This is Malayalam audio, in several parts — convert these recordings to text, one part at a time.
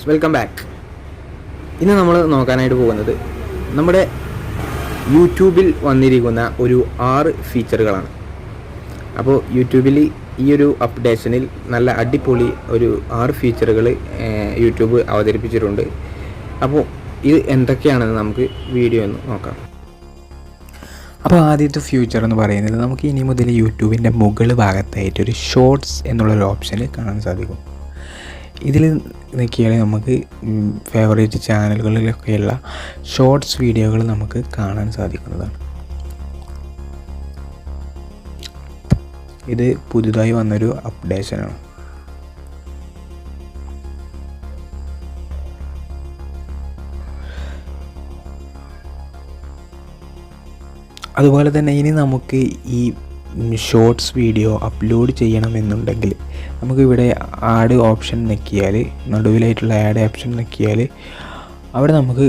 Welcome back. ഇന്ന് നമ്മൾ നോക്കാനായിട്ട് പോകുന്നത് നമ്മുടെ യൂട്യൂബിൽ വന്നിരിക്കുന്ന ഒരു 6 ഫീച്ചറുകളാണ്. അപ്പോൾ യൂട്യൂബിൽ ഈ ഒരു അപ്ഡേഷനിൽ നല്ല അടിപൊളി ഒരു 6 ഫീച്ചറുകൾ യൂട്യൂബ് അവതരിപ്പിച്ചിട്ടുണ്ട്. അപ്പോൾ ഇത് എന്തൊക്കെയാണെന്ന് നമുക്ക് വീഡിയോ ഒന്ന് നോക്കാം. അപ്പോൾ ആദ്യത്തെ ഫ്യൂച്ചർ എന്ന് പറയുന്നത് നമുക്ക് ഇനി മുതൽ യൂട്യൂബിൻ്റെ മുകൾ ഭാഗത്തായിട്ട് ഒരു ഷോർട്സ് എന്നുള്ളൊരു ഓപ്ഷൻ കാണാൻ സാധിക്കും. ഇതിൽ നോക്കിയാൽ നമുക്ക് ഫേവറേറ്റ് ചാനലുകളിലൊക്കെയുള്ള ഷോർട്സ് വീഡിയോകൾ നമുക്ക് കാണാൻ സാധിക്കുന്നതാണ്. ഇത് പുതുതായി വന്നൊരു അപ്ഡേഷനാണ്. അതുപോലെ തന്നെ ഇനി നമുക്ക് ഈ ഷോർട്സ് വീഡിയോ അപ്ലോഡ് ചെയ്യണമെന്നുണ്ടെങ്കിൽ നമുക്കിവിടെ ആഡ് ഓപ്ഷൻ ഞെക്കിയാൽ, നടുവിലായിട്ടുള്ള ആഡ് ഓപ്ഷൻ ഞെക്കിയാൽ അവിടെ നമുക്ക്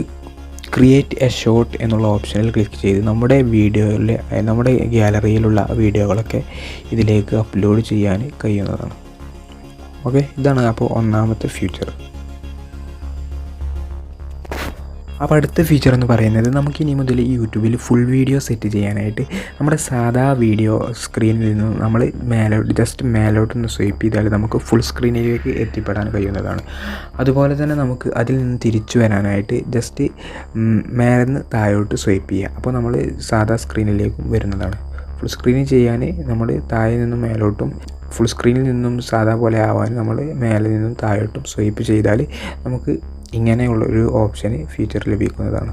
ക്രിയേറ്റ് എ ഷോർട്ട് എന്നുള്ള ഓപ്ഷനിൽ ക്ലിക്ക് ചെയ്ത് നമ്മുടെ വീഡിയോയിൽ നമ്മുടെ ഗാലറിയിലുള്ള വീഡിയോകളൊക്കെ ഇതിലേക്ക് അപ്ലോഡ് ചെയ്യാൻ കഴിയുന്നതാണ്. ഓക്കെ, ഇതാണ് അപ്പോൾ ഒന്നാമത്തെ ഫീച്ചർ. അപ്പോൾ അടുത്ത ഫീച്ചർ എന്ന് പറയുന്നത് നമുക്കിനി മുതൽ യൂട്യൂബിൽ ഫുൾ വീഡിയോ സെറ്റ് ചെയ്യാനായിട്ട് നമ്മുടെ സാധാ വീഡിയോ സ്ക്രീനിൽ നിന്ന് നമ്മൾ മേലോട്ടൊന്ന് സ്വൈപ്പ് ചെയ്താൽ നമുക്ക് ഫുൾ സ്ക്രീനിലേക്ക് എത്തിപ്പെടാൻ കഴിയുന്നതാണ്. അതുപോലെ തന്നെ നമുക്ക് അതിൽ നിന്ന് തിരിച്ചു വരാനായിട്ട് ജസ്റ്റ് മേലെ നിന്ന് താഴോട്ട് സ്വൈപ്പ് ചെയ്യുക. അപ്പോൾ നമ്മൾ സാധാ സ്ക്രീനിലേക്കും വരുന്നതാണ്. ഫുൾ സ്ക്രീനിൽ ചെയ്യാൻ നമ്മൾ താഴെ നിന്നും മേലോട്ടും, ഫുൾ സ്ക്രീനിൽ നിന്നും സാധാ പോലെ ആവാൻ നമ്മൾ മേലെ നിന്നും താഴോട്ടും സ്വൈപ്പ് ചെയ്താൽ നമുക്ക് ഇങ്ങനെയുള്ളൊരു ഓപ്ഷന് ഫീച്ചർ ലഭിക്കുന്നതാണ്.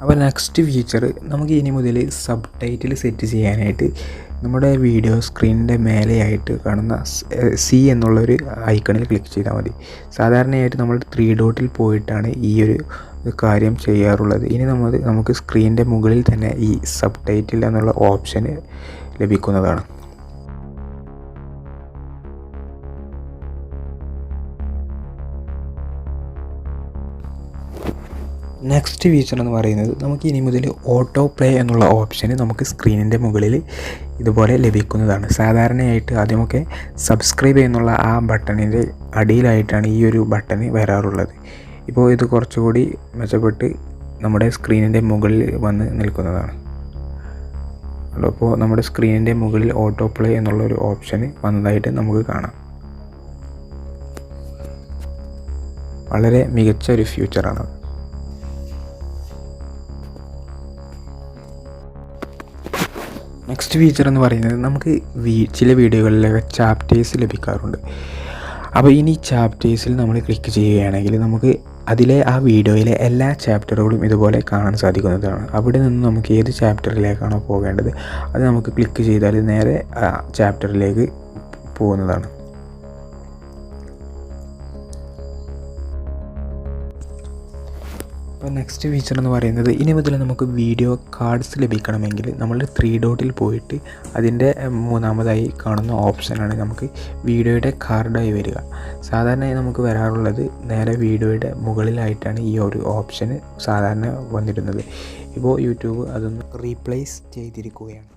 അപ്പോൾ നെക്സ്റ്റ് ഫീച്ചർ നമുക്ക് ഇനി മുതൽ സബ് ടൈറ്റിൽ സെറ്റ് ചെയ്യാനായിട്ട് നമ്മുടെ വീഡിയോ സ്ക്രീനിൻ്റെ മേലെയായിട്ട് കാണുന്ന സി എന്നുള്ളൊരു ഐക്കണിൽ ക്ലിക്ക് ചെയ്താൽ മതി. സാധാരണയായിട്ട് നമ്മൾ 3 ഡോട്ടിൽ പോയിട്ടാണ് ഈ ഒരു കാര്യം ചെയ്യാറുള്ളത്. ഇനി നമുക്ക് സ്ക്രീനിൻ്റെ മുകളിൽ തന്നെ ഈ സബ് ടൈറ്റിൽ എന്നുള്ള ഓപ്ഷന് ലഭിക്കുന്നതാണ്. നെക്സ്റ്റ് ഫീച്ചർ എന്ന് പറയുന്നത് നമുക്ക് ഇനി മുതൽ ഓട്ടോ പ്ലേ എന്നുള്ള ഓപ്ഷന് നമുക്ക് സ്ക്രീനിൻ്റെ മുകളിൽ ഇതുപോലെ ലഭിക്കുന്നതാണ്. സാധാരണയായിട്ട് ആദ്യമൊക്കെ സബ്സ്ക്രൈബ് എന്നുള്ള ആ ബട്ടണിൻ്റെ അടിയിലായിട്ടാണ് ഈ ഒരു ബട്ടൺ വരാറുള്ളത്. ഇപ്പോൾ ഇത് കുറച്ചുകൂടി മെച്ചപ്പെട്ട് നമ്മുടെ സ്ക്രീനിൻ്റെ മുകളിൽ വന്ന് നിൽക്കുന്നതാണ്. അപ്പോൾ നമ്മുടെ സ്ക്രീനിൻ്റെ മുകളിൽ ഓട്ടോ പ്ലേ എന്നുള്ളൊരു ഓപ്ഷന് വന്നതായിട്ട് നമുക്ക് കാണാം. വളരെ മികച്ച ഒരു ഫ്യൂച്ചറാണ്. നെക്സ്റ്റ് ഫീച്ചർ എന്ന് പറയുന്നത് നമുക്ക് ചില വീഡിയോകളിലൊക്കെ ചാപ്റ്റേഴ്സ് ലഭിക്കാറുണ്ട്. അപ്പോൾ ഇനി ചാപ്റ്റേഴ്സിൽ നമ്മൾ ക്ലിക്ക് ചെയ്യുകയാണെങ്കിൽ നമുക്ക് അതിലെ ആ വീഡിയോയിലെ എല്ലാ ചാപ്റ്ററുകളും ഇതുപോലെ കാണാൻ സാധിക്കുന്നതാണ്. അവിടെ നിന്ന് നമുക്ക് ഏത് ചാപ്റ്ററിലേക്കാണോ പോകേണ്ടത് അത് നമുക്ക് ക്ലിക്ക് ചെയ്താൽ നേരെ ആ ചാപ്റ്ററിലേക്ക് പോകുന്നതാണ്. അപ്പോൾ നെക്സ്റ്റ് ഫീച്ചർ എന്ന് പറയുന്നത് ഇനി മുതൽ നമുക്ക് വീഡിയോ കാർഡ്സ് ലഭിക്കണമെങ്കിൽ നമ്മൾ 3 ഡോട്ടിൽ പോയിട്ട് അതിൻ്റെ മൂന്നാമതായി കാണുന്ന ഓപ്ഷനാണ് നമുക്ക് വീഡിയോയുടെ കാർഡായി വരിക. സാധാരണയായി നമുക്ക് വരാറുള്ളത് നേരെ വീഡിയോയുടെ മുകളിലായിട്ടാണ് ഈ ഒരു ഓപ്ഷന് സാധാരണ വന്നിരുന്നത്. ഇപ്പോൾ യൂട്യൂബ് അതൊന്ന് റീപ്ലേസ് ചെയ്തിരിക്കുകയാണ്.